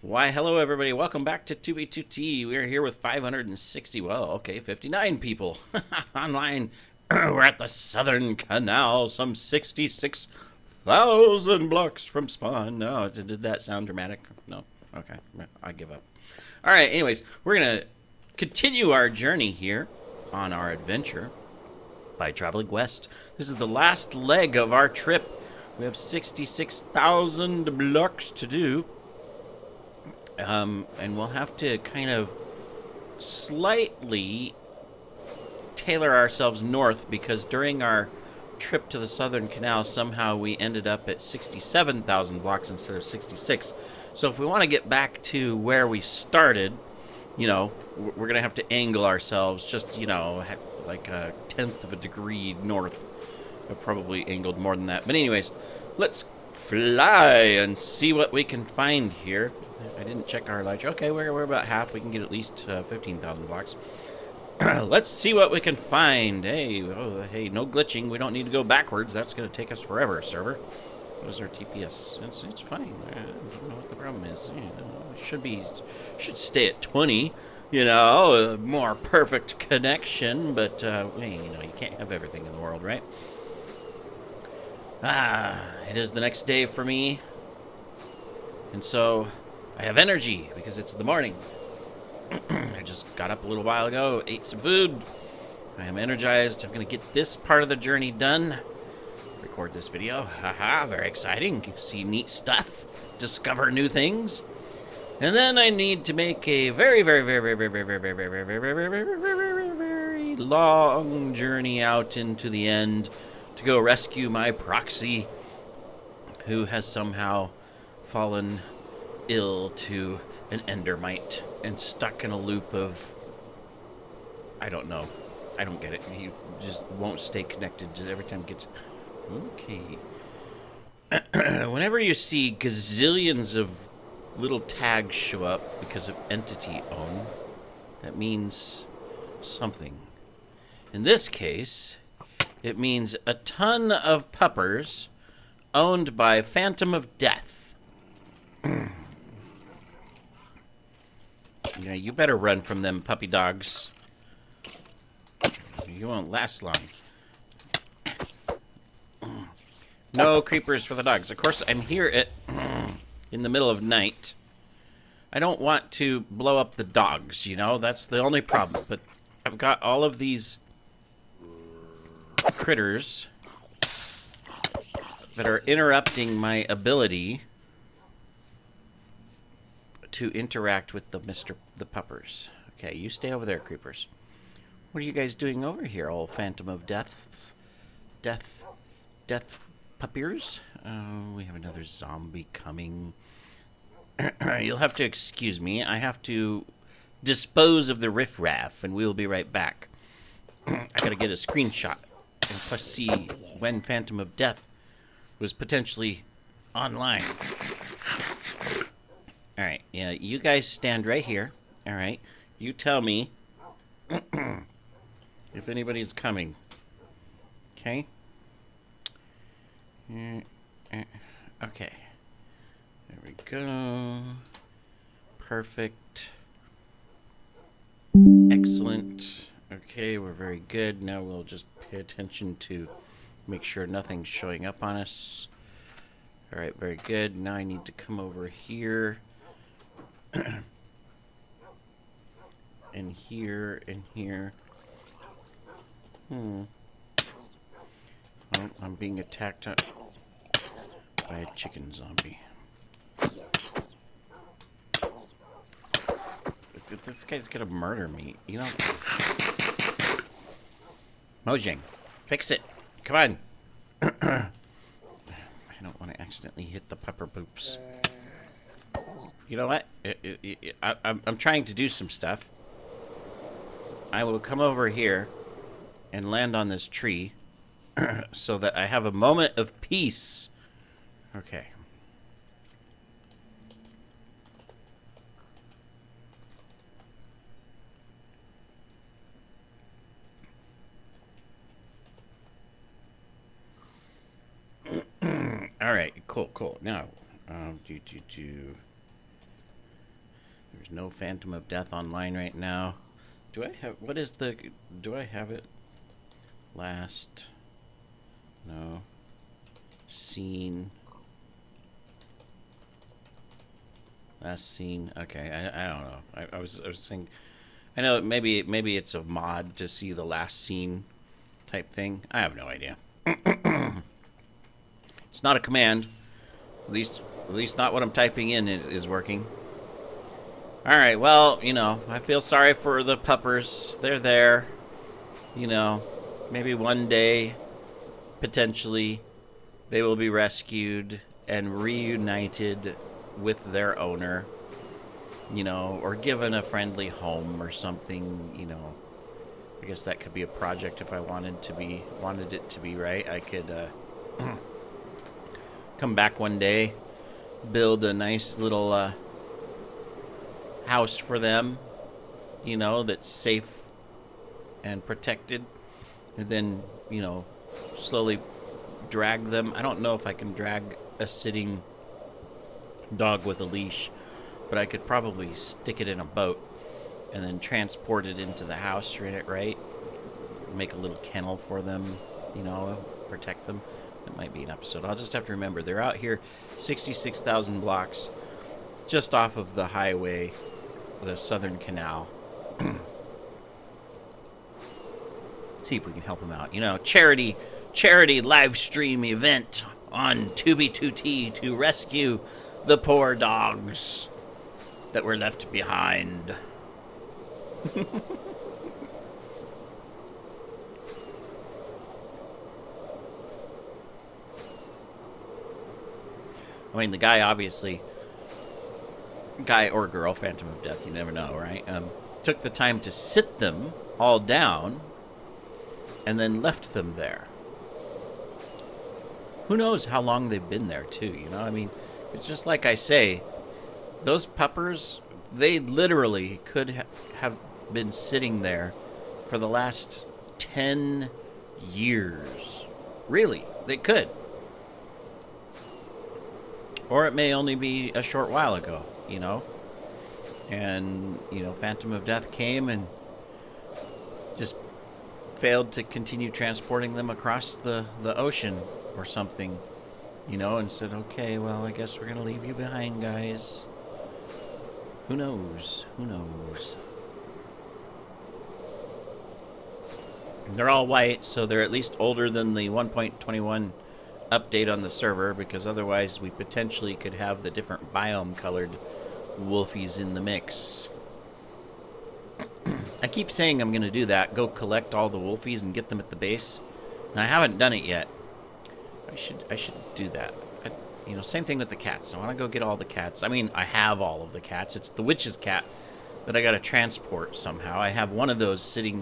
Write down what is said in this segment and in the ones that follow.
Why, hello everybody. Welcome back to 2B2T. We are here with 560, well, okay, 59 people online. We're at the Southern Canal, some 66,000 blocks from spawn. No, did that sound dramatic? No. Okay, I give up. All right, anyways, we're going to continue our journey here on our adventure by traveling west. This is the last leg of our trip. We have 66,000 blocks to do. And we'll have to kind of slightly tailor ourselves north because during our trip to the Southern Canal, somehow we ended up at 67,000 blocks instead of 66. So if we want to get back to where we started, we're going to have to angle ourselves just, like a tenth of a degree north. I've probably angled more than that. But anyways, let's fly and see what we can find here. I didn't check our ledger. Okay, we're about half. We can get at least 15,000 blocks. Let's see what we can find. Hey, no glitching. We don't need to go backwards. That's going to take us forever, server. What is our TPS? It's fine. I don't know what the problem is. Should stay at 20. A more perfect connection. But you can't have everything in the world, right? It is the next day for me, and so I have energy because it's the morning. I just got up a little while ago, ate some food. I am energized. I'm going to get this part of the journey done. Record this video. Haha, very exciting. See neat stuff. Discover new things. And then I need to make a very, very, very, very, very, very, very, very, very, very, very, very, very, very, very long journey out into the end to go rescue my proxy who has somehow fallen ill to an endermite and stuck in a loop of, I don't know. I don't get it. He just won't stay connected. Just every time it gets... Okay. Whenever you see gazillions of little tags show up because of entity own, that means something. In this case, it means a ton of puppers owned by Phantom of Death. You better run from them puppy dogs. You won't last long. No creepers for the dogs. Of course, I'm here in the middle of night. I don't want to blow up the dogs, That's the only problem. But I've got all of these critters that are interrupting my ability to interact with the puppers. Okay, you stay over there, creepers. What are you guys doing over here, old Phantom of Death puppiers? We have another zombie coming. You'll have to excuse me. I have to dispose of the riffraff, and we'll be right back. I gotta get a screenshot and plus see when Phantom of Death was potentially online. Alright, yeah, you guys stand right here. Alright, you tell me if anybody's coming. Okay? Okay. There we go. Perfect. Excellent. Okay, we're very good. Now we'll just pay attention to make sure nothing's showing up on us. Alright, very good. Now I need to come over here. And here, and here. Oh, I'm being attacked by a chicken zombie. This guy's gonna murder me, Mojang, fix it. Come on. I don't want to accidentally hit the pupper poops. You know what? I'm trying to do some stuff. I will come over here and land on this tree so that I have a moment of peace. Okay. All right, cool. Now, There's no Phantom of Death online right now. Do I have... What is the... Do I have it? Last... No. Scene... Last scene. Okay, I don't know. I was thinking. I know maybe it's a mod to see the last scene type thing. I have no idea. It's not a command. At least not what I'm typing in is working. All right. Well, you know, I feel sorry for the puppers. They're there. You know, maybe one day, potentially, they will be rescued and reunited with their owner, you know, or given a friendly home or something, you know. I guess that could be a project if I wanted it to be, right? I could come back one day, build a nice little house for them, you know, that's safe and protected, and then, you know, slowly drag them. I don't know if I can drag a sitting dog with a leash, but I could probably stick it in a boat and then transport it into the house, right? Make a little kennel for them, you know, protect them. That might be an episode. I'll just have to remember they're out here 66,000 blocks just off of the highway, the Southern Canal. See if we can help them out. You know, charity live stream event on Tubi2T to rescue the poor dogs that were left behind. I mean, the guy obviously, guy or girl, Phantom of Death, you never know, right? Took the time to sit them all down and then left them there. Who knows how long they've been there, too, you know? I mean, it's just like I say, those puppers, they literally could have been sitting there for the last 10 years. Really, they could. Or it may only be a short while ago, you know? And, you know, Phantom of Death came and just failed to continue transporting them across the ocean or something, you know, and said, okay, well, I guess we're going to leave you behind, guys. Who knows? Who knows? They're all white, so they're at least older than the 1.21 update on the server, because otherwise we potentially could have the different biome-colored wolfies in the mix. I keep saying I'm going to do that, go collect all the wolfies and get them at the base, and I haven't done it yet. I should do that. You know, same thing with the cats. I want to go get all the cats. I mean, I have all of the cats. It's the witch's cat that I got to transport somehow. I have one of those sitting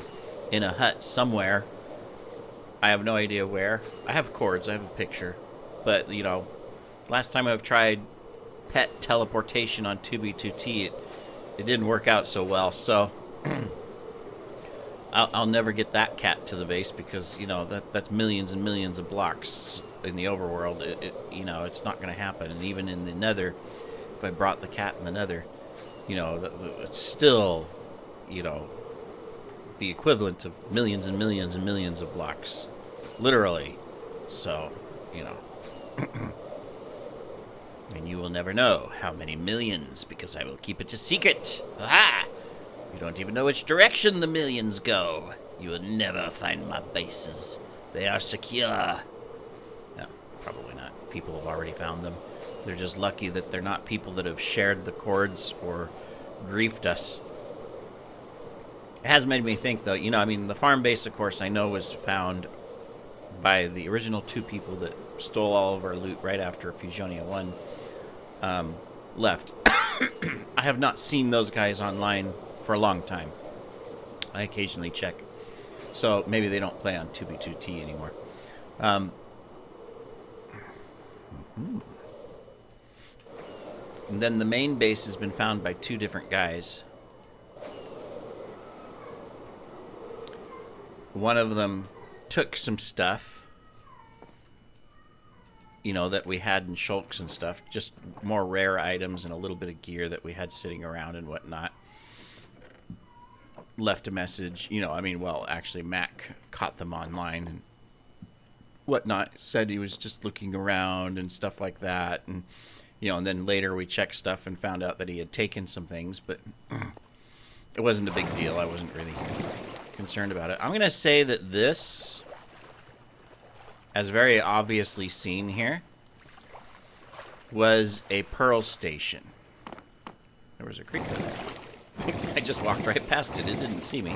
in a hut somewhere. I have no idea where. I have cords. I have a picture. But, you know, last time I've tried pet teleportation on Tubi2T, it didn't work out so well. So I'll never get that cat to the base because, you know, that's millions and millions of blocks in the overworld. You know, it's not going to happen. And even in the nether, if I brought the cat in the nether, you know, it's still, you know, the equivalent of millions and millions and millions of blocks. Literally. So, you know. And you will never know how many millions, because I will keep it a secret. Aha! You don't even know which direction the millions go. You will never find my bases. They are secure. No, probably not. People have already found them. They're just lucky that they're not people that have shared the cords or griefed us. It has made me think, though, you know, I mean, the farm base, of course, I know was found by the original two people that stole all of our loot right after Fusionian 1 left. I have not seen those guys online for a long time. I occasionally check. So maybe they don't play on Tubi2T anymore. And then the main base has been found by two different guys. One of them took some stuff, you know, that we had in Shulks and stuff. Just more rare items and a little bit of gear that we had sitting around and whatnot. Left a message, you know, I mean, well, actually, Mac caught them online and whatnot. Said he was just looking around and stuff like that. And, you know, and then later we checked stuff and found out that he had taken some things, but it wasn't a big deal. I wasn't really concerned about it. I'm going to say that this, as very obviously seen here, was a Pearl station. There was a creek there. I just walked right past it. It didn't see me.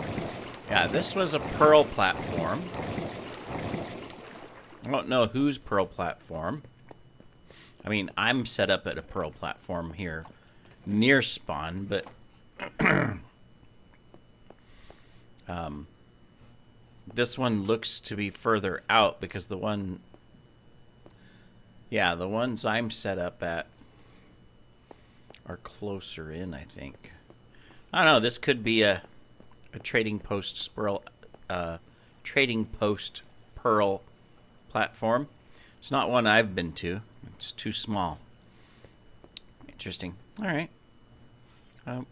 Yeah, this was a Pearl platform. I don't know whose Pearl platform. I mean, I'm set up at a Pearl platform here near spawn, but this one looks to be further out because the one, yeah, the ones I'm set up at are closer in, I think. I don't know, this could be a trading post Pearl platform. It's not one I've been to. It's too small. Interesting. All right.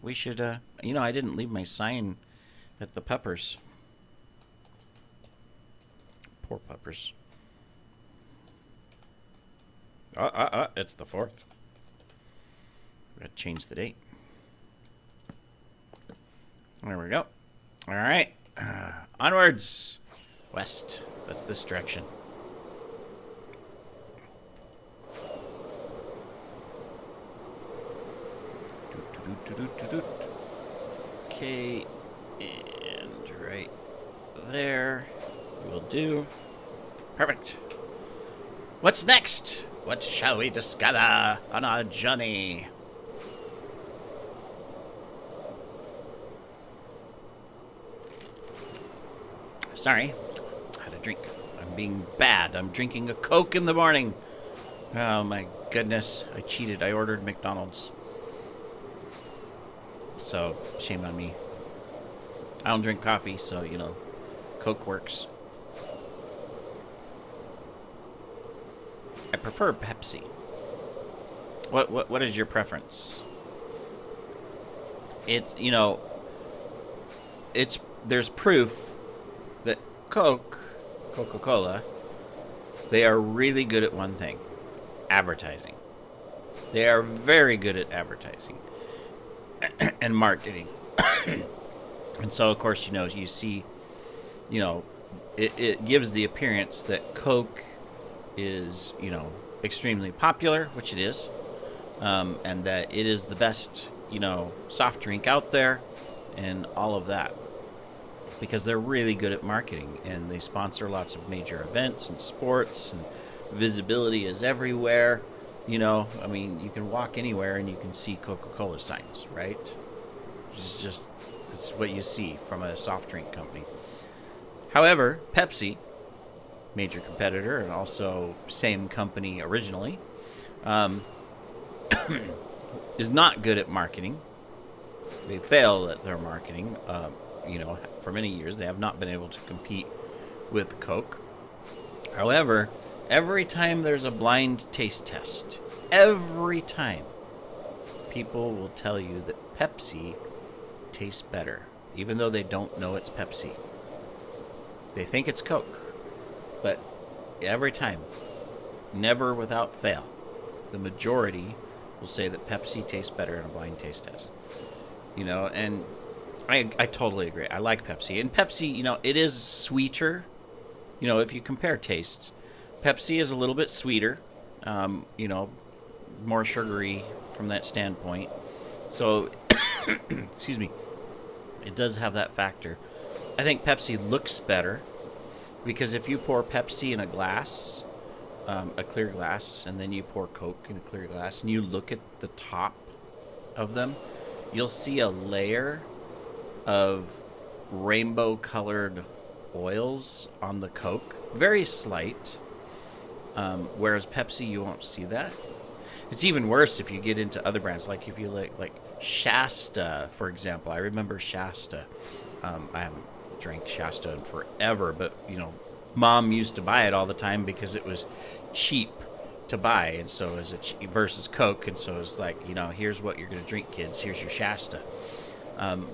We should, you know, I didn't leave my sign at the Peppers. Poor Peppers. It's the 4th. We gotta change the date. There we go. All right. Onwards. West. That's this direction. Okay. And right there. Will do. Perfect. What's next? What shall we discover on our journey? Sorry, I had a drink. I'm being bad. I'm drinking a Coke in the morning. Oh my goodness, I cheated. I ordered McDonald's. So, shame on me. I don't drink coffee, so, you know, Coke works. I prefer Pepsi. What is your preference? It's, you know, there's proof that Coca-Cola, they are really good at one thing: advertising. They are very good at advertising and marketing. And so, of course, you know, you see, you know, it gives the appearance that Coke is, you know, extremely popular, which it is, and that it is the best, you know, soft drink out there and all of that, because they're really good at marketing and they sponsor lots of major events and sports, and visibility is everywhere. You know, I mean, you can walk anywhere and you can see Coca-Cola signs, right? It's what you see from a soft drink company. However, Pepsi, major competitor and also same company originally, is not good at marketing. They fail at their marketing. You know, for many years they have not been able to compete with Coke. However, every time there's a blind taste test, every time, people will tell you that Pepsi tastes better, even though they don't know it's Pepsi. They think it's Coke, but every time, never without fail, the majority will say that Pepsi tastes better in a blind taste test. You know, and I totally agree. I like Pepsi. And Pepsi, you know, it is sweeter. You know, if you compare tastes, Pepsi is a little bit sweeter, you know, more sugary from that standpoint. So, excuse me, it does have that factor. I think Pepsi looks better because if you pour Pepsi in a glass, a clear glass, and then you pour Coke in a clear glass, and you look at the top of them, you'll see a layer of rainbow-colored oils on the Coke, very slight, whereas Pepsi, you won't see that. It's even worse if you get into other brands, like if you like Shasta, for example. I remember Shasta. I haven't drank Shasta in forever, but, you know, Mom used to buy it all the time because it was cheap to buy, and so is versus Coke, and so it's like, here's what you're gonna drink, kids. Here's your Shasta.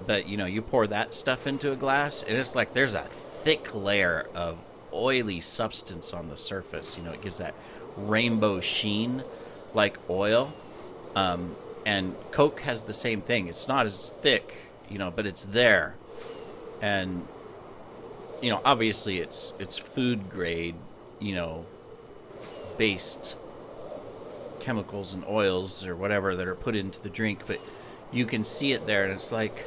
But you pour that stuff into a glass, and it's like there's a thick layer of oily substance on the surface. It gives that rainbow sheen like oil. And Coke has the same thing. It's not as thick, but it's there. And obviously it's food grade, based chemicals and oils or whatever that are put into the drink, but you can see it there, and it's like,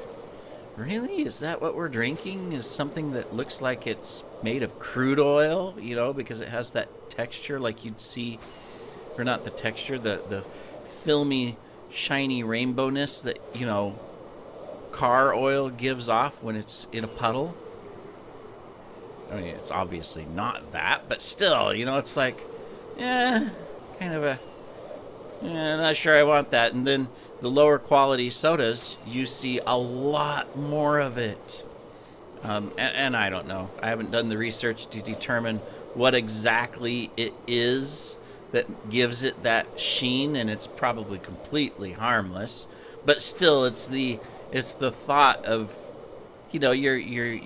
really? Is that what we're drinking? Is something that looks like it's made of crude oil, because it has that texture like you'd see, or not the texture, the filmy, shiny rainbowness that, car oil gives off when it's in a puddle. I mean, it's obviously not that, but still, it's like, kind of not sure I want that. And then the lower quality sodas, you see a lot more of it. And I don't know. I haven't done the research to determine what exactly it is that gives it that sheen, and it's probably completely harmless. But still, it's the thought of, you're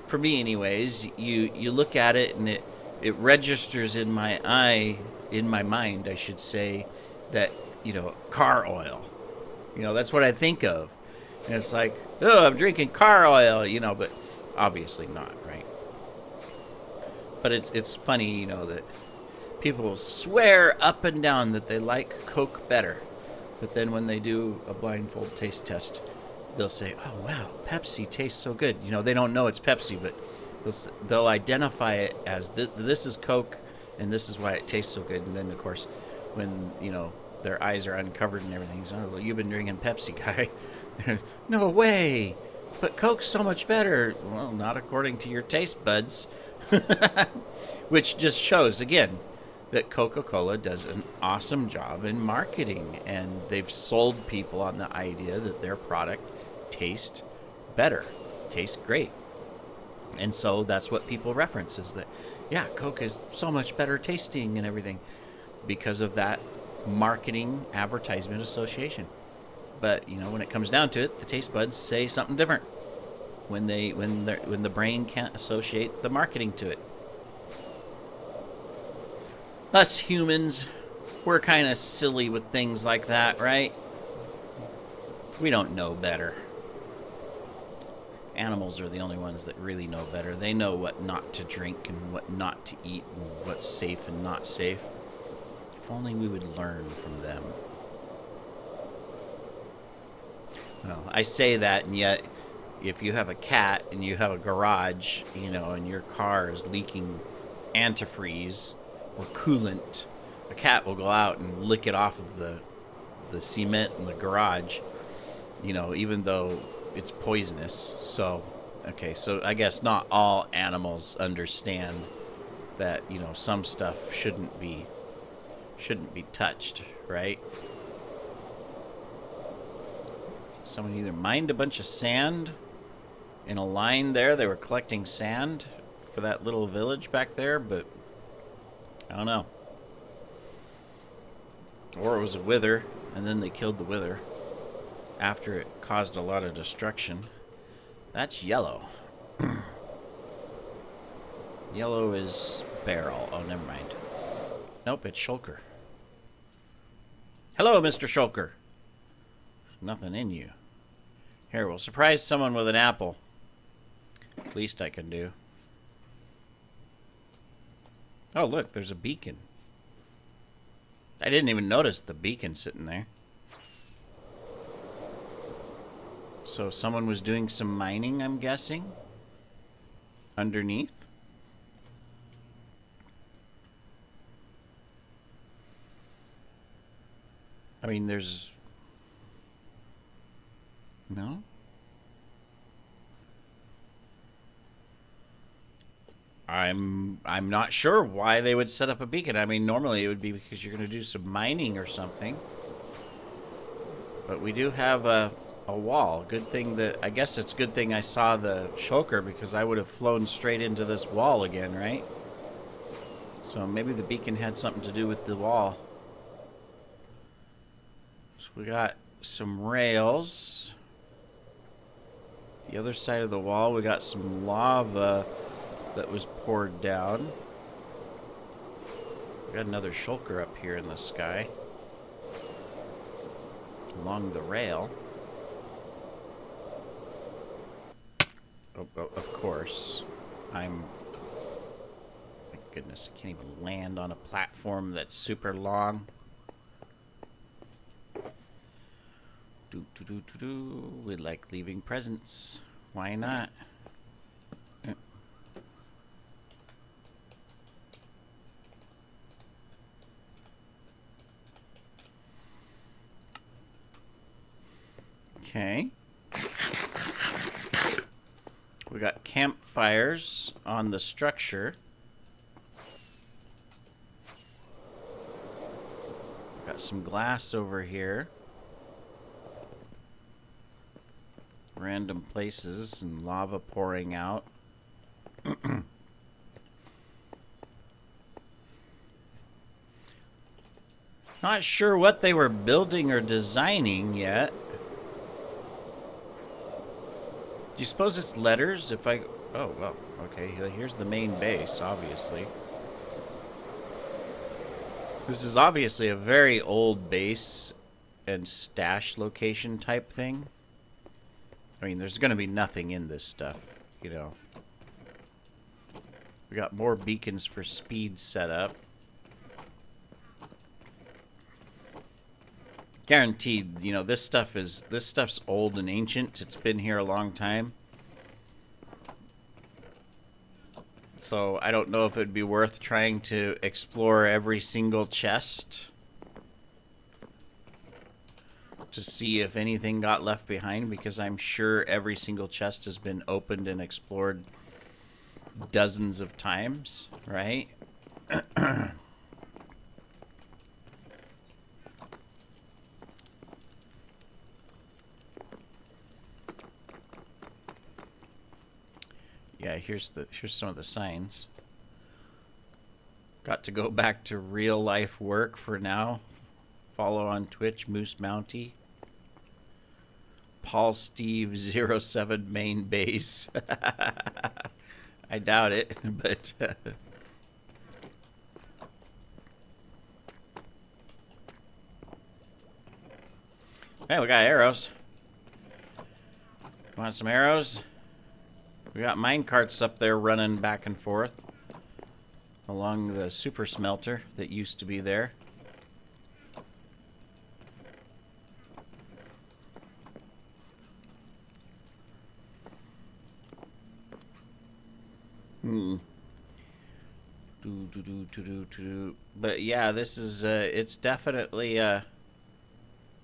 for me anyways, you look at it and it registers in my mind, I should say, that, car oil. That's what I think of. And it's like, oh, I'm drinking car oil, but obviously not, right? But it's funny, that people will swear up and down that they like Coke better. But then when they do a blindfold taste test, they'll say, oh, wow, Pepsi tastes so good. They don't know it's Pepsi, but they'll identify it as this is Coke, and this is why it tastes so good. And then, of course, when, their eyes are uncovered and everything, so, oh, you've been drinking Pepsi, guy. No way! But Coke's so much better. Well, not according to your taste buds. Which just shows, again, that Coca-Cola does an awesome job in marketing, and they've sold people on the idea that their product tastes better, tastes great. And so that's what people reference, is that, yeah, Coke is so much better tasting and everything because of that marketing advertisement association. But, when it comes down to it, the taste buds say something different when the brain can't associate the marketing to it. Us humans, we're kind of silly with things like that, right? We don't know better. Animals are the only ones that really know better. They know what not to drink and what not to eat and what's safe and not safe. If only we would learn from them. Well, I say that, and yet if you have a cat and you have a garage, and your car is leaking antifreeze or coolant, a cat will go out and lick it off of the cement in the garage, even though it's poisonous. So, okay, so I guess not all animals understand that, some stuff shouldn't be touched, right? Someone either mined a bunch of sand in a line there. They were collecting sand for that little village back there, but I don't know. Or it was a wither, and then they killed the wither after it caused a lot of destruction. That's yellow. Yellow is barrel. Oh, never mind. Nope, it's shulker. Hello, Mr. Shulker. Nothing in you. Here, we'll surprise someone with an apple. Least I can do. Oh, look, there's a beacon. I didn't even notice the beacon sitting there. So someone was doing some mining, I'm guessing, underneath. I mean, there's... No? I'm not sure why they would set up a beacon. I mean, normally it would be because you're going to do some mining or something. But we do have a wall. Good thing that... I guess it's a good thing I saw the shulker, because I would have flown straight into this wall again, right? So maybe the beacon had something to do with the wall. So we got some rails. The other side of the wall, we got some lava that was poured down. We got another shulker up here in the sky along the rail. Oh, of course. My goodness, I can't even land on a platform that's super long. We like leaving presents. Why not? Okay. We got campfires on the structure. Got some glass over here. Random places and lava pouring out. Not sure what they were building or designing yet. Do you suppose it's letters? If I... Oh, well, okay. Here's the main base, obviously. This is obviously a very old base and stash location type thing. I mean, there's going to be nothing in this stuff, you know. We got more beacons for speed set up. Guaranteed, you know, this stuff's old and ancient. It's been here a long time. So I don't know if it'd be worth trying to explore every single chest to see if anything got left behind, because I'm sure every single chest has been opened and explored dozens of times, right? Yeah, here's some of the signs. Got to go back to real life work for now. Follow on Twitch, Moose Mounty. Paul Steve 07 main base. I doubt it, but hey, we got arrows. Want some arrows? We got mine carts up there running back and forth along the super smelter that used to be there. But yeah, this is it's definitely it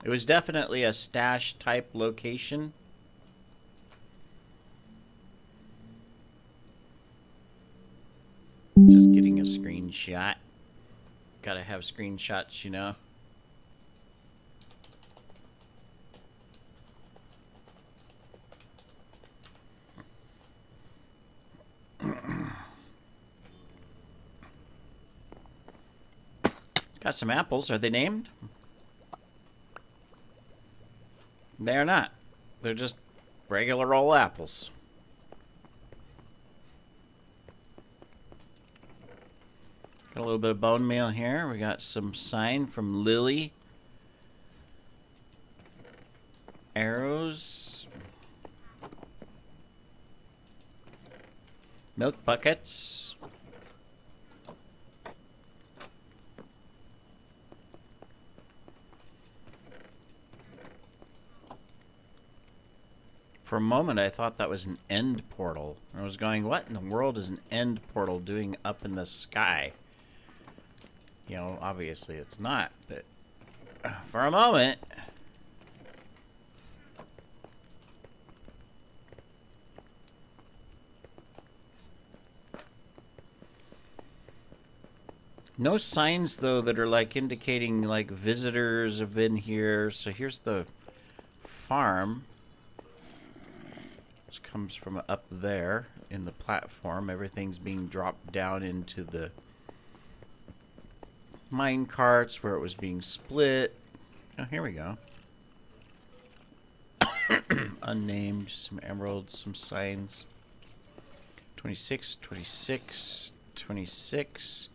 was definitely a stash type location. Just getting a screenshot. Gotta have screenshots, you know. Got some apples. Are they named? They're not. They're just regular old apples. Got a little bit of bone meal here. We got some sign from Lily. Arrows. Milk buckets. For a moment, I thought that was an end portal. I was going, what in the world is an end portal doing up in the sky? You know, obviously it's not, but for a moment... No signs, though, that are, like, indicating, like, visitors have been here. So here's the farm. Which comes from up there in the platform. Everything's being dropped down into the mine carts where it was being split. Oh, here we go. Unnamed, some emeralds, some signs. 26, 26, 26,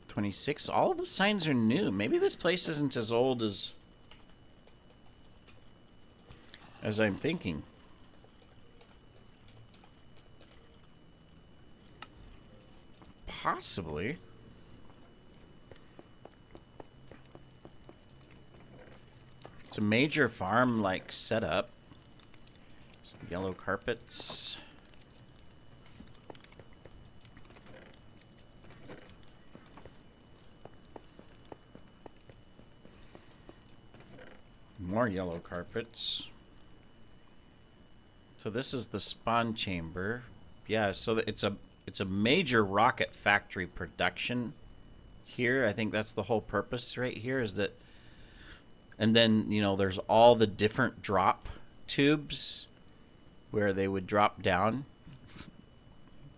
26. All of the signs are new. Maybe this place isn't as old as I'm thinking. Possibly. It's a major farm-like setup. Some yellow carpets. More yellow carpets. So this is the spawn chamber. Yeah, so it's a major rocket factory production here. I think that's the whole purpose right here, is that. And then, you know, there's all the different drop tubes where they would drop down.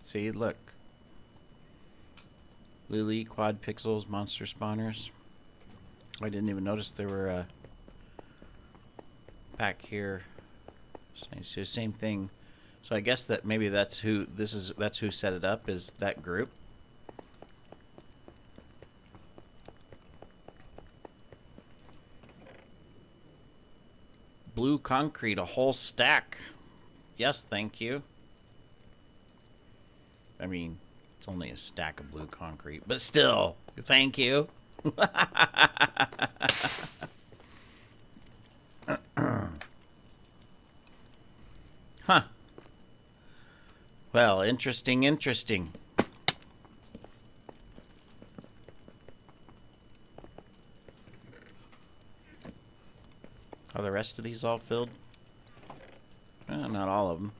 See, look. Lily, quad pixels, monster spawners. I didn't even notice they were back here. So same thing. So I guess that maybe that's who that's who set it up, is that group. Blue concrete, a whole stack. Yes, thank you. I mean, it's only a stack of blue concrete, but still, thank you. Huh. Well, interesting, interesting. Are the rest of these all filled? Not all of them.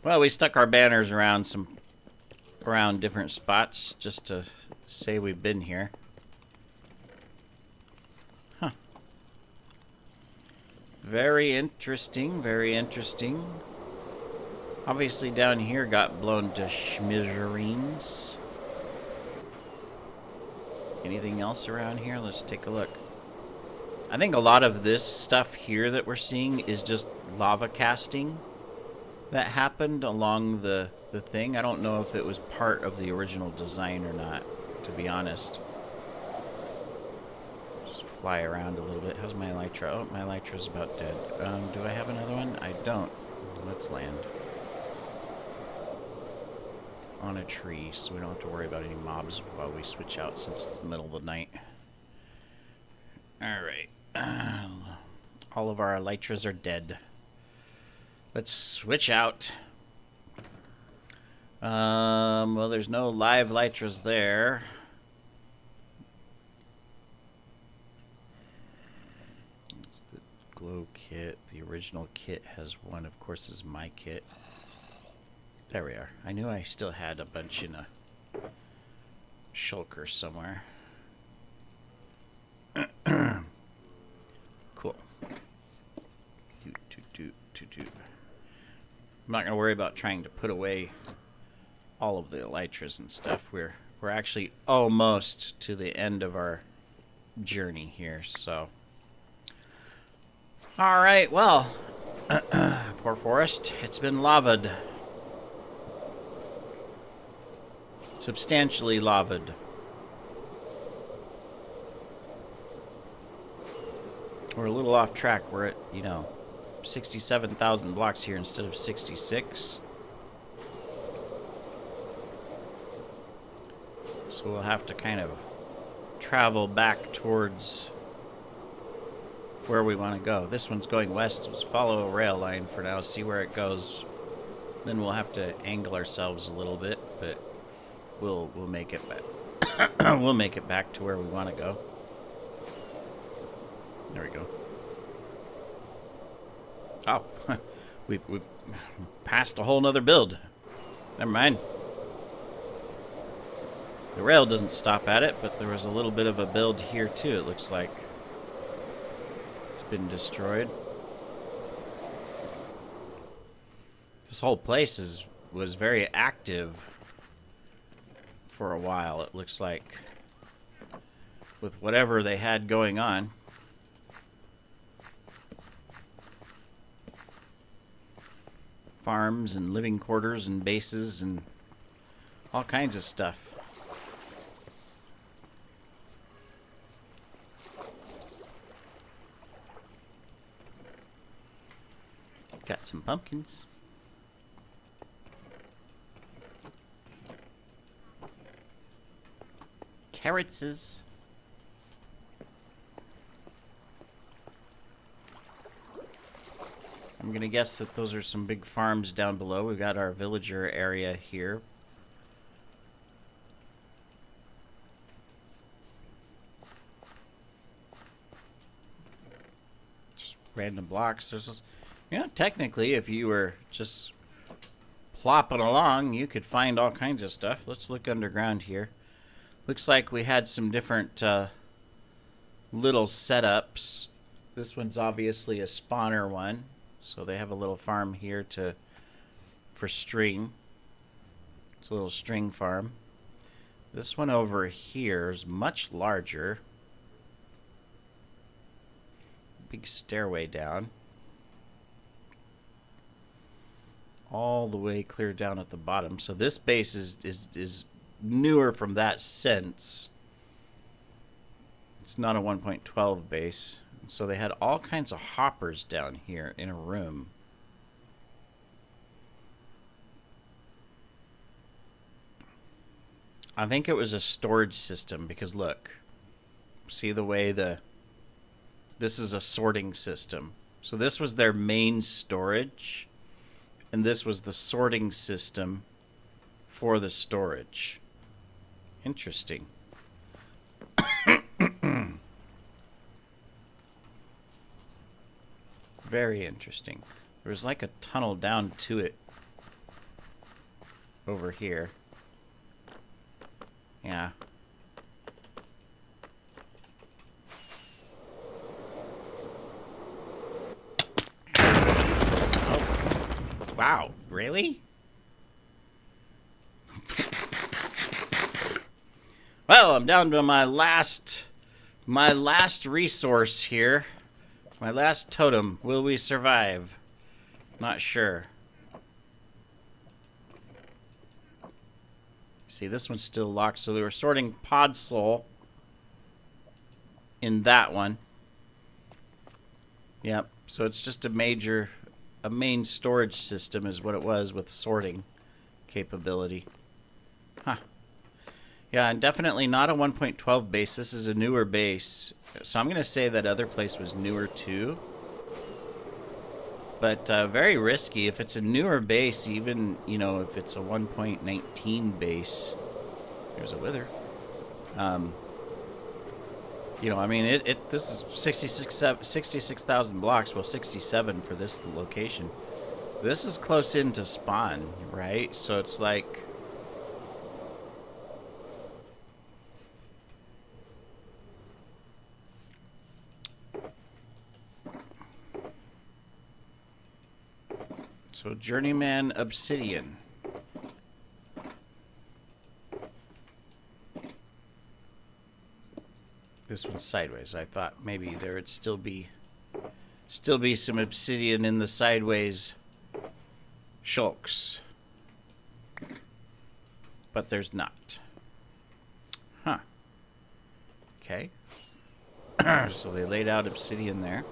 Well, we stuck our banners around different spots just to say we've been here. Huh. Very interesting, very interesting. Obviously down here got blown to schmizzerines. Anything else around here? Let's take a look. I think a lot of this stuff here that we're seeing is just lava casting that happened along the thing. I don't know if it was part of the original design or not, to be honest. Just fly around a little bit. How's my elytra? Oh, my elytra's about dead. Do I have another one? I don't. Let's land on a tree so we don't have to worry about any mobs while we switch out, since it's the middle of the night. Alright. All of our elytras are dead. Let's switch out. Well, there's no live elytras there. It's the glow kit. The original kit has one. Of course, this is my kit. There we are. I knew I still had a bunch in a shulker somewhere. Cool. I'm not going to worry about trying to put away all of the elytras and stuff. We're actually almost to the end of our journey here, so. All right, well, poor forest. It's been lavaed. Substantially lavaed. We're a little off track. We're at, 67,000 blocks here instead of 66. So we'll have to kind of travel back towards where we want to go. This one's going west. Let's follow a rail line for now, see where it goes. Then we'll have to angle ourselves a little bit, but we'll make it back. We'll make it back to where we want to go. There we go. Oh, we passed a whole nother build. Never mind. The rail doesn't stop at it, but there was a little bit of a build here too, it looks like. It's been destroyed. This whole place was very active for a while, it looks like, with whatever they had going on. Farms and living quarters and bases and all kinds of stuff. Got some pumpkins. Carrots. I'm gonna guess that those are some big farms down below. We've got our villager area here. Just random blocks. There's this, you know, technically, if you were just plopping along, you could find all kinds of stuff. Let's look underground here. Looks like we had some different little setups. This one's obviously a spawner one, so they have a little farm here for string. It's a little string farm. This one over here is much larger. Big stairway down. All the way clear down at the bottom. So this base is newer from that sense. It's not a 1.12 base. So they had all kinds of hoppers down here in a room. I think it was a storage system because look, see the way this is a sorting system. So this was their main storage, and this was the sorting system for the storage. Interesting. Very interesting. There was like a tunnel down to it over here. Yeah. Oh. Wow, really? Well, I'm down to my last resource here. My last totem. Will we survive? Not sure. See, this one's still locked, so they were sorting pod soul in that one. Yep, so it's just a main storage system is what it was with sorting capability. Huh. Yeah, and definitely not a 1.12 base. This is a newer base. So I'm going to say that other place was newer too. But very risky. If it's a newer base, even, you know, if it's a 1.19 base. There's a wither. You know, I mean, this is 66,000 blocks. Well, 67 for this location. This is close in to spawn, right? So it's like... So, Journeyman Obsidian. This one's sideways. I thought maybe there would still be some obsidian in the sideways shulks. But there's not. Huh. Okay. So they laid out obsidian there.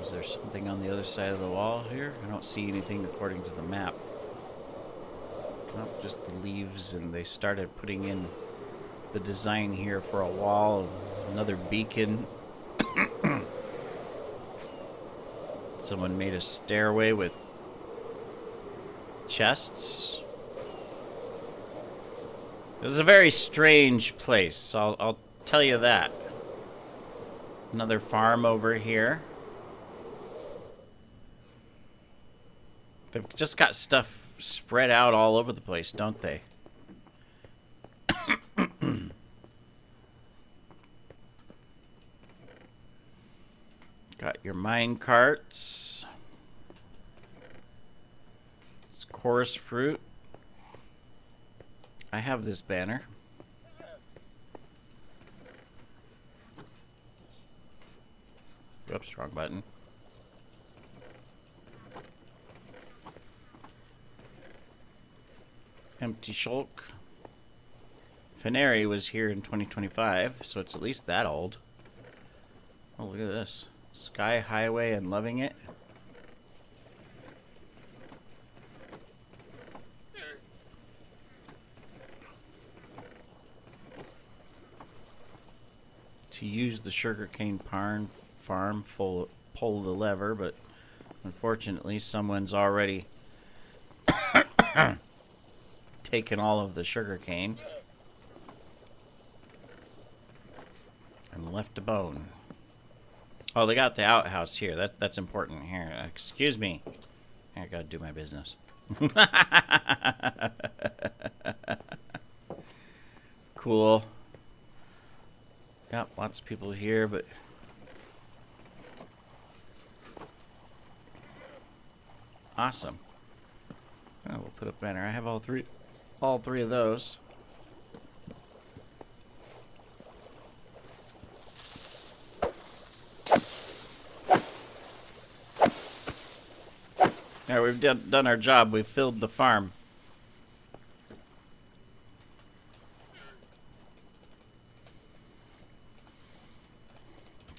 Is there something on the other side of the wall here? I don't see anything according to the map. Nope, just the leaves, and they started putting in the design here for a wall, another beacon. Someone made a stairway with chests. This is a very strange place, I'll tell you that. Another farm over here. They've just got stuff spread out all over the place, don't they? Got your mine carts. It's chorus fruit. I have this banner. Oops, wrong button. Empty Shulk. Fenary was here in 2025, so it's at least that old. Oh, look at this. Sky Highway and Loving It. To use the sugarcane farm, pull the lever, but unfortunately someone's already taken all of the sugarcane and left a bone. Oh, they got the outhouse here. That's important here. Excuse me. I gotta do my business. Cool. Yep, lots of people here, but awesome. Oh, we'll put up a banner. I have all three of those. All right, we've done our job. We've filled the farm.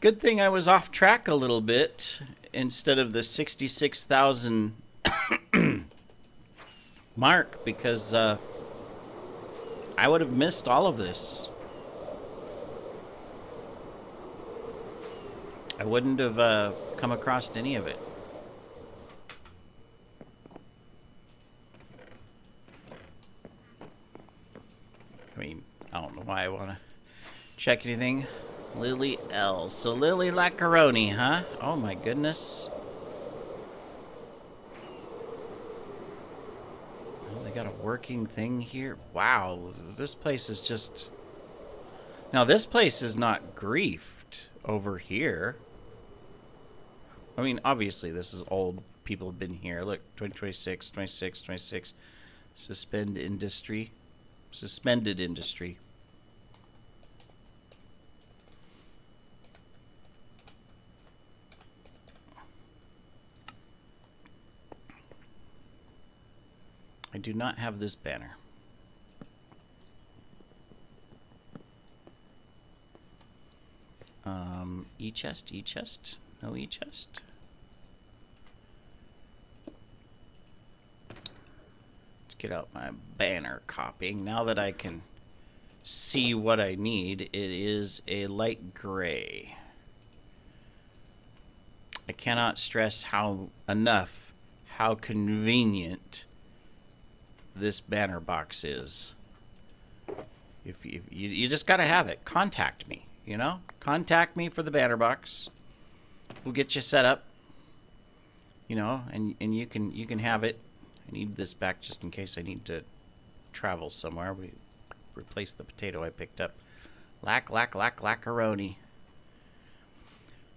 Good thing I was off track a little bit instead of the 66,000 mark, because I would have missed all of this. I wouldn't have come across any of it. I mean, I don't know why I want to check anything. Lily L. So Lily Lacaroni, huh? Oh my goodness. Oh, they got a working thing here. Wow, this place is just... Now this place is not griefed over here. I mean, obviously this is old. People have been here. Look, 2026, 26, 26. Suspended industry. I do not have this banner. E-chest, no e-chest. Let's get out my banner copying. Now that I can see what I need, it is a light gray. I cannot stress enough how convenient this banner box is. If you just gotta have it. Contact me, you know? Contact me for the banner box. We'll get you set up, you know, and you can have it. I need this back just in case I need to travel somewhere. We replaced the potato I picked up. Lacaroni.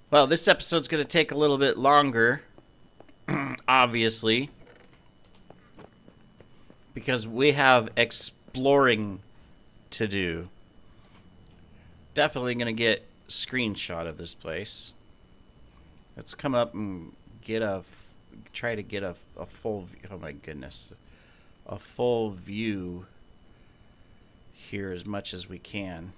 Well, this episode's gonna take a little bit longer, obviously, because we have exploring to do. Definitely gonna get a screenshot of this place. Let's come up and try to get a full, oh my goodness, a full view here as much as we can.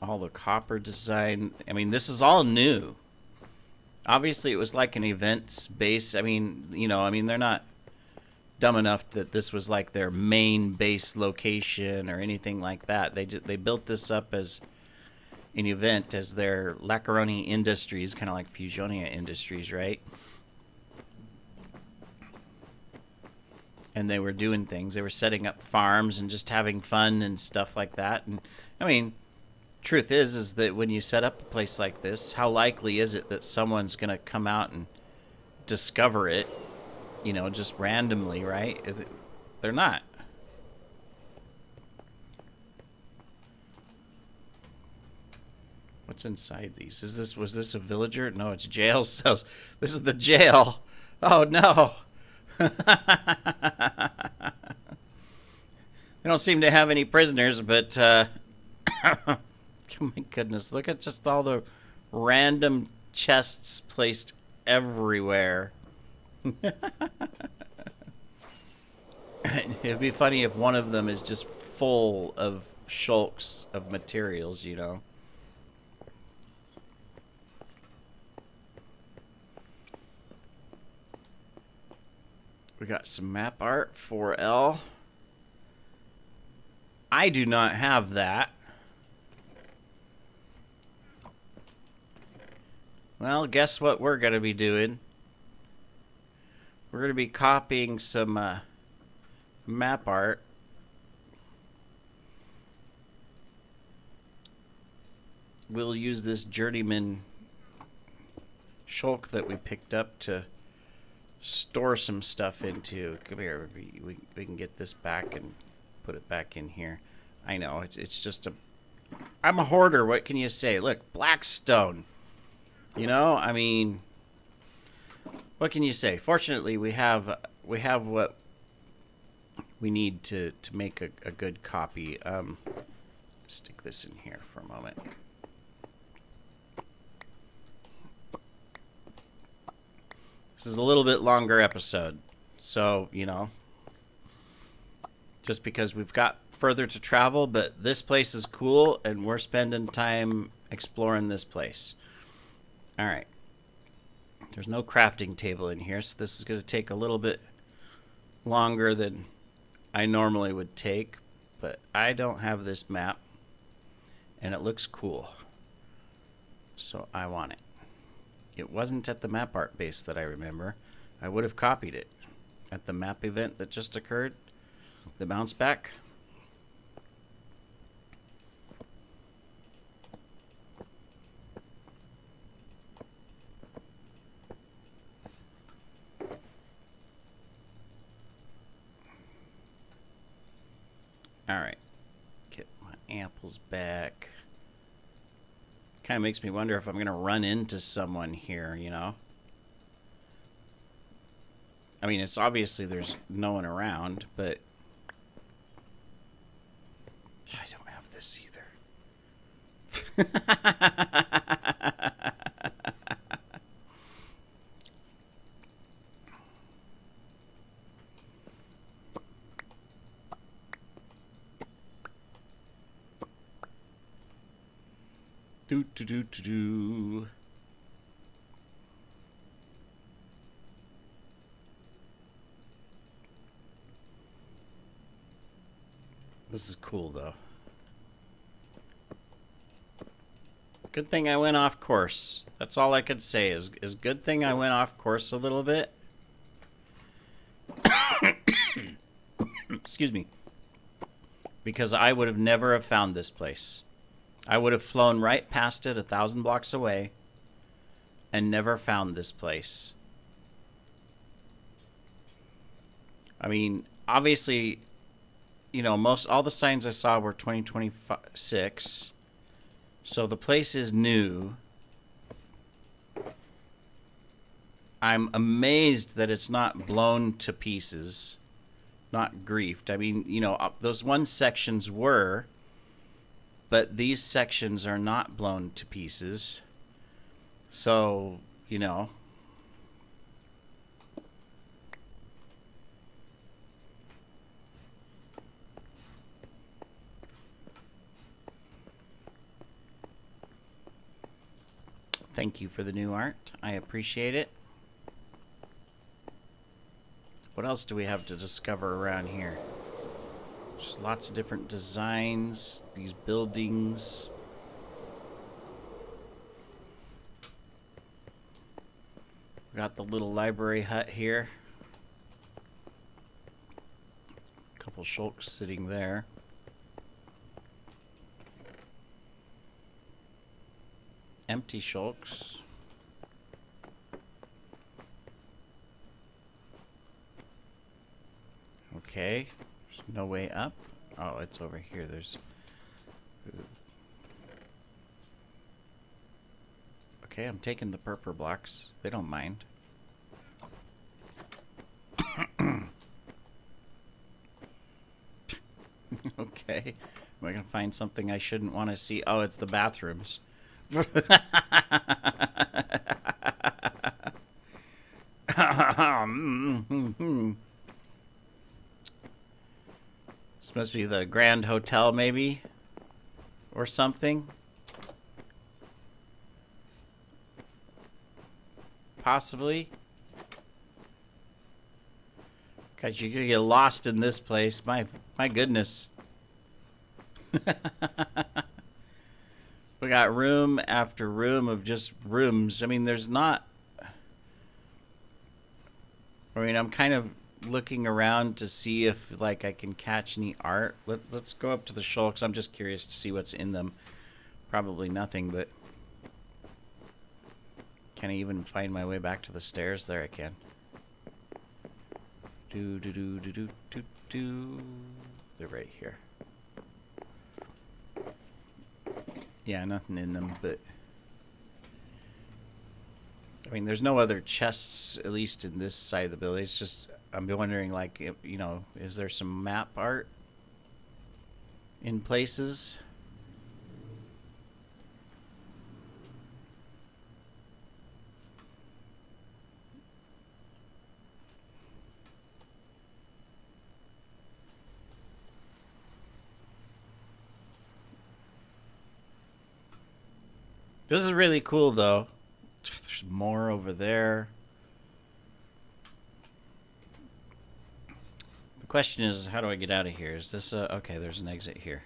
All the copper design. I mean, this is all new. Obviously, it was like an events base. I mean, you know, they're not dumb enough that this was like their main base location or anything like that. They built this up as an event, as their Lacaroni Industries, kind of like Fusionia Industries, right? and they were doing things. They were setting up farms and just having fun and stuff like that. And I mean, truth is that when you set up a place like this, how likely is it that someone's going to come out and discover it, you know, just randomly, right? They're not. What's inside these? Was this a villager? No, it's jail cells. This is the jail. Oh no. They don't seem to have any prisoners, but oh my goodness, look at just all the random chests placed everywhere. It'd be funny if one of them is just full of shulks of materials, you know. We got some map art, 4L. I do not have that. Well, guess what we're going to be doing? We're going to be copying some map art. We'll use this journeyman shulk that we picked up to store some stuff into. Come here, we can get this back and put it back in here. I know, it's just a... I'm a hoarder, what can you say? Look, Blackstone. You know, I mean, what can you say? Fortunately, we have what we need to make a good copy. Stick this in here for a moment. This is a little bit longer episode, so, you know, just because we've got further to travel, but this place is cool, and we're spending time exploring this place. All right. There's no crafting table in here, so this is going to take a little bit longer than I normally would take, but I don't have this map, and it looks cool, so I want it. It wasn't at the map art base that I remember. I would have copied it. At the map event that just occurred, the bounce back. Alright. Get my apples back. Kind of makes me wonder if I'm going to run into someone here, you know? I mean, it's obviously there's no one around, but I don't have this either. Do do do do do. This is cool, though. Good thing I went off course. That's all I could say is good thing I went off course a little bit. Excuse me. Because I would have never have found this place. I would have flown right past it 1,000 blocks away and never found this place. I mean, obviously, you know, all the signs I saw were 2026. So the place is new. I'm amazed that it's not blown to pieces, not griefed. I mean, you know, those one sections were, but these sections are not blown to pieces. So, you know, thank you for the new art. I appreciate it. What else do we have to discover around here? Just lots of different designs, these buildings. We got the little library hut here. couple shulks sitting there. Empty shulks. Okay, there's no way up. Oh, it's over here. There's... Okay, I'm taking the purple blocks. They don't mind. Okay. Am I going to find something I shouldn't want to see? Oh, it's the bathrooms. This must be the Grand Hotel, maybe? Or something? Possibly? God, you're gonna get lost in this place. My goodness. We got room after room of just rooms. I mean, there's not... I mean, I'm kind of looking around to see if, like, I can catch any art. Let's go up to the shulks. I'm just curious to see what's in them. Probably nothing, but... Can I even find my way back to the stairs? There I can. They're right here. Yeah, nothing in them, but... I mean, there's no other chests, at least in this side of the building. It's just, I'm wondering, like, if, you know, is there some map art in places? This is really cool, though. There's more over there. The question is, how do I get out of here? Is this a... Okay, there's an exit here.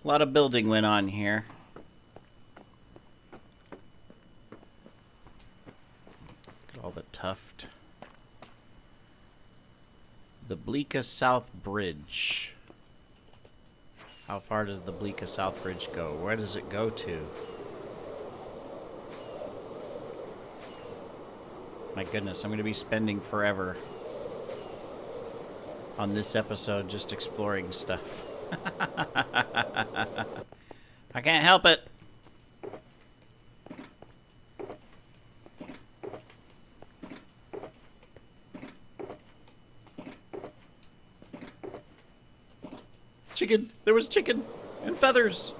A lot of building went on here. Look at all the tuft. The Bleaka South Bridge. How far does the Bleaka South Bridge go? Where does it go to? My goodness, I'm going to be spending forever on this episode just exploring stuff. I can't help it. Chicken. There was chicken and feathers.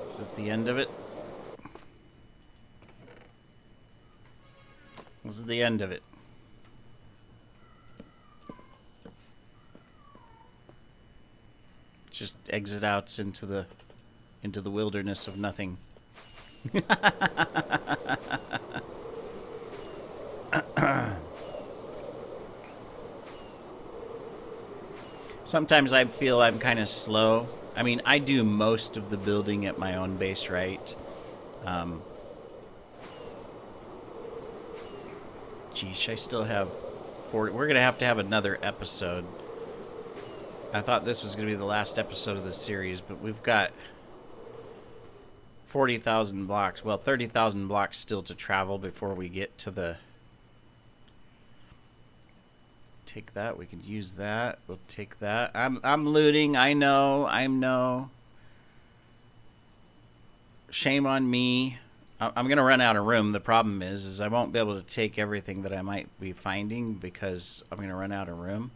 This is the end of it. This is the end of it. Just exit outs into the wilderness of nothing. Sometimes I feel I'm kind of slow. I mean, I do most of the building at my own base, right? Geesh, I still have 40. We're going to have another episode. I thought this was going to be the last episode of the series, but we've got 40,000 blocks. Well, 30,000 blocks still to travel before we get to the... Take that. We could use that. We'll take that. I'm looting. I know. Shame on me. I'm going to run out of room. The problem is I won't be able to take everything that I might be finding because I'm going to run out of room.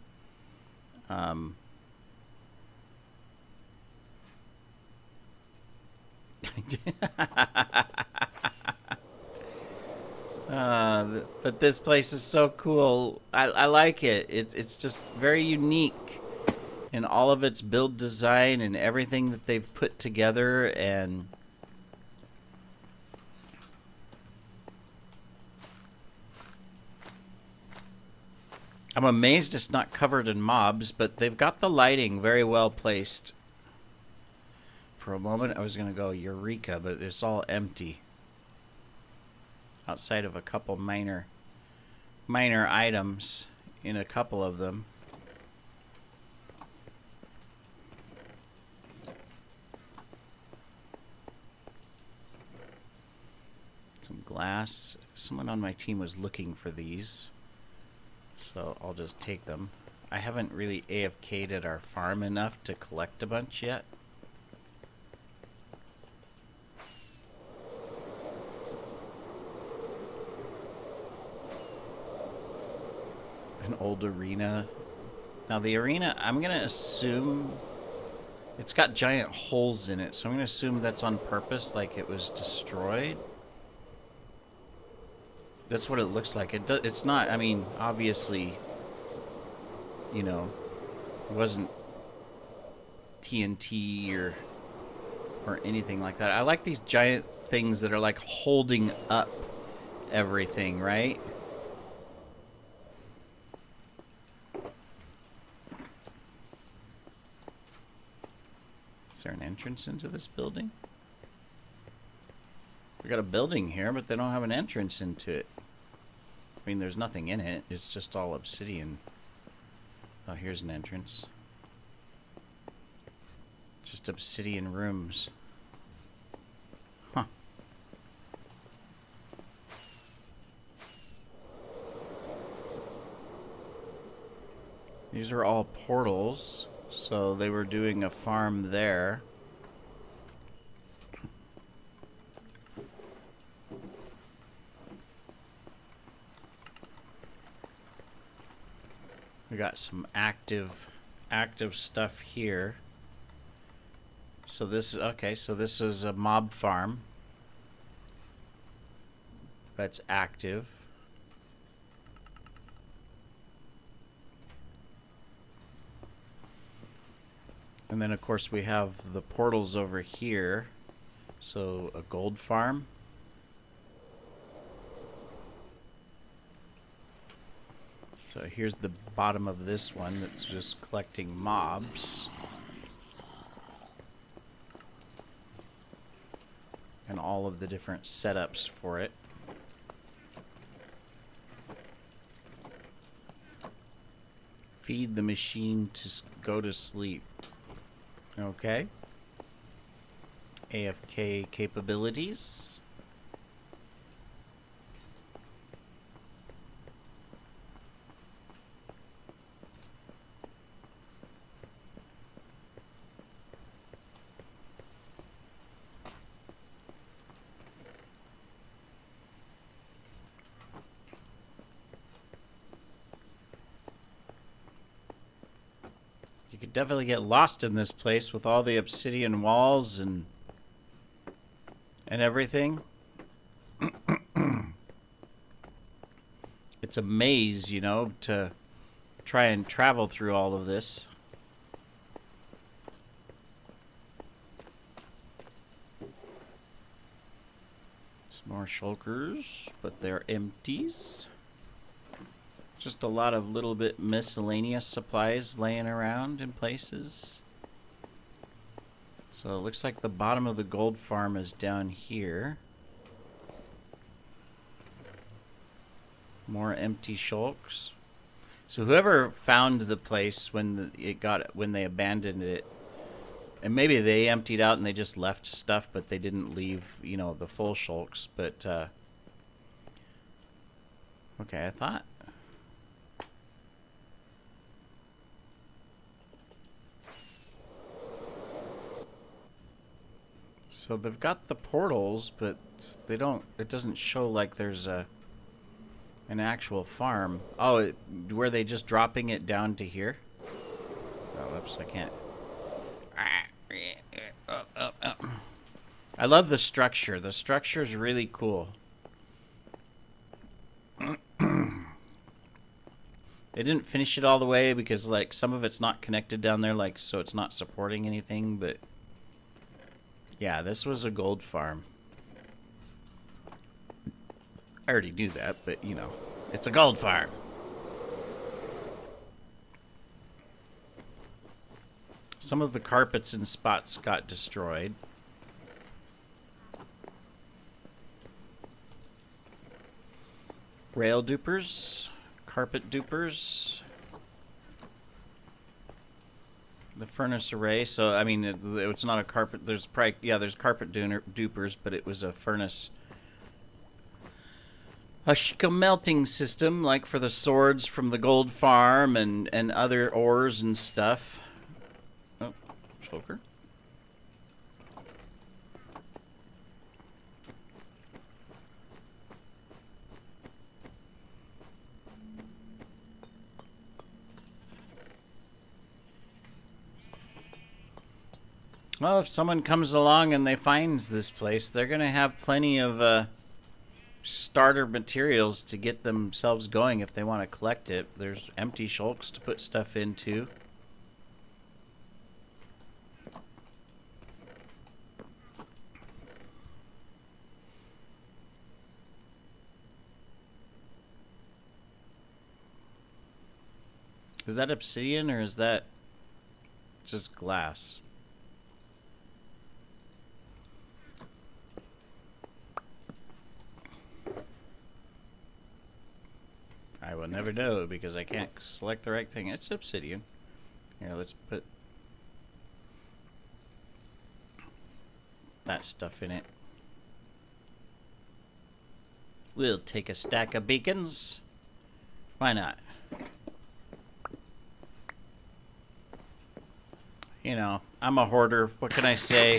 But this place is so cool. I like it. It's just very unique in all of its build design and everything that they've put together, and I'm amazed it's not covered in mobs, but they've got the lighting very well placed. For a moment I was going to go Eureka, but it's all empty. Outside of a couple minor items in a couple of them. Some glass. Someone on my team was looking for these, so I'll just take them. I haven't really AFK'd at our farm enough to collect a bunch yet. An old arena. Now the arena, I'm gonna assume it's got giant holes in it, so I'm gonna assume that's on purpose, like it was destroyed. That's what it looks like. It's not, I mean, obviously, you know, it wasn't TNT or anything like that. I like these giant things that are like holding up everything, right? Is there an entrance into this building? We got a building here, but they don't have an entrance into it. I mean, there's nothing in it. It's just all obsidian. Oh, here's an entrance. Just obsidian rooms. Huh. These are all portals, so they were doing a farm there. We got some active stuff here. So this is okay, so this is a mob farm that's active. And then of course we have the portals over here. So a gold farm. So here's the bottom of this one that's just collecting mobs. And all of the different setups for it. Feed the machine to go to sleep. Okay. AFK capabilities. You could definitely get lost in this place with all the obsidian walls and everything. It's a maze, you know, to try and travel through all of this. Some more shulkers, but they're empties. Just a lot of little bit miscellaneous supplies laying around in places. So it looks like the bottom of the gold farm is down here. More empty shulks. So whoever found the place when they abandoned it, and maybe they emptied out and they just left stuff, but they didn't leave, you know, the full shulks. But okay, I thought. So they've got the portals, but they don't. It doesn't show like there's an actual farm. Oh, were they just dropping it down to here? Oh, whoops! I can't. I love the structure. The structure is really cool. They didn't finish it all the way because, like, some of it's not connected down there, like, so it's not supporting anything, but. Yeah, this was a gold farm. I already knew that, but, you know, it's a gold farm. Some of the carpets and spots got destroyed. Rail dupers, carpet dupers, the furnace array. So I mean, it's not a carpet. There's probably, yeah, there's carpet dupers, but it was a furnace, a melting system, like for the swords from the gold farm and other ores and stuff. Oh, choker. Well, if someone comes along and they finds this place, they're going to have plenty of starter materials to get themselves going if they want to collect it. There's empty shulks to put stuff into. Is that obsidian or is that just glass? I will never know because I can't select the right thing. It's obsidian. Here, let's put that stuff in it. We'll take a stack of beacons. Why not? You know, I'm a hoarder. What can I say?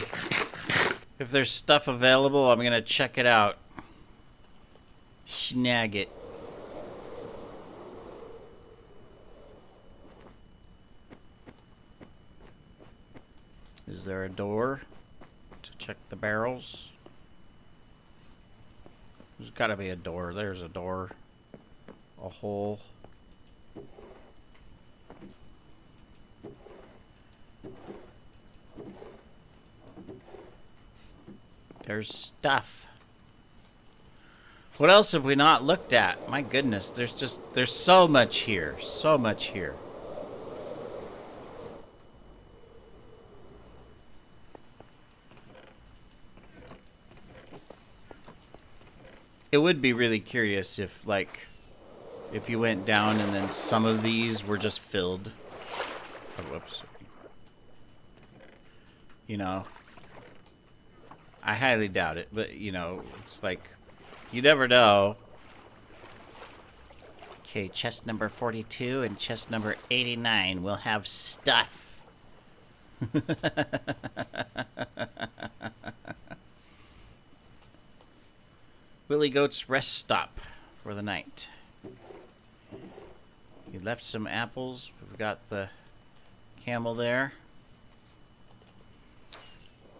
If there's stuff available, I'm gonna check it out. Snag it. Is there a door to check the barrels? There's gotta be a door. There's a door. A hole. There's stuff. What else have we not looked at? My goodness, there's so much here. So much here. It would be really curious if, like, if you went down and then some of these were just filled. Oh, whoops. You know, I highly doubt it, but, you know, it's like, you never know. Okay, chest number 42 and chest number 89 will have stuff. Willie Goat's rest stop for the night. He left some apples. We've got the camel there.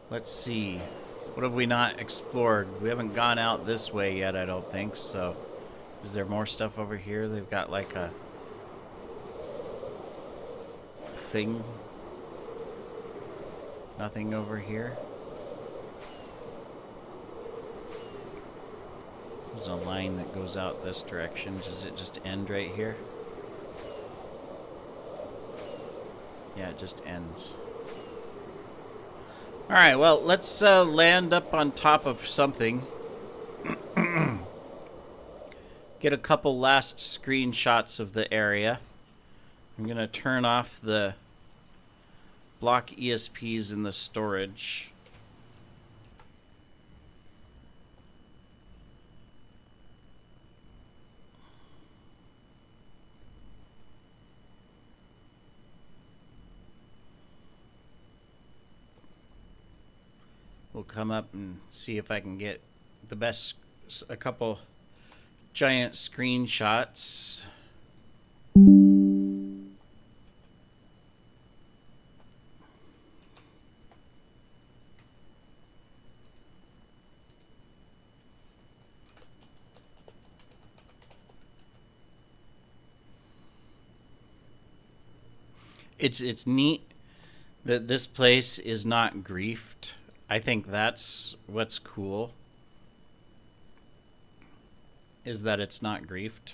Let's see. What have we not explored? We haven't gone out this way yet, I don't think, so... Is there more stuff over here? They've got like a... thing. Nothing over here. There's a line that goes out this direction. Does it just end right here? Yeah, it just ends. Alright, well, let's land up on top of something. Get a couple last screenshots of the area. I'm going to turn off the block ESPs in the storage. We'll come up and see if I can get the best, a couple giant screenshots. It's neat that this place is not griefed. I think that's what's cool, is that it's not griefed.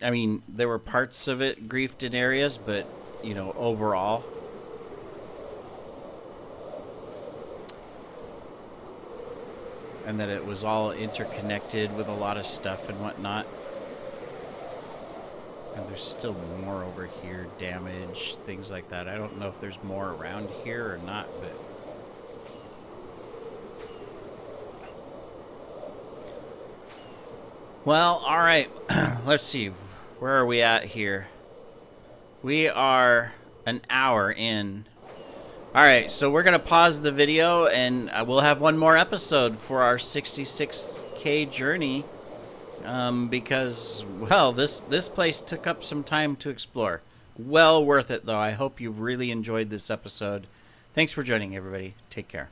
I mean, there were parts of it griefed in areas, but, you know, overall. And that it was all interconnected with a lot of stuff and whatnot. And there's still more over here, damage, things like that. I don't know if there's more around here or not, but... Well, alright. Let's see. Where are we at here? We are an hour in. Alright, so we're going to pause the video, and we'll have one more episode for our 66K journey. Because, well, this place took up some time to explore. Well worth it, though. I hope you've really enjoyed this episode. Thanks for joining, everybody. Take care.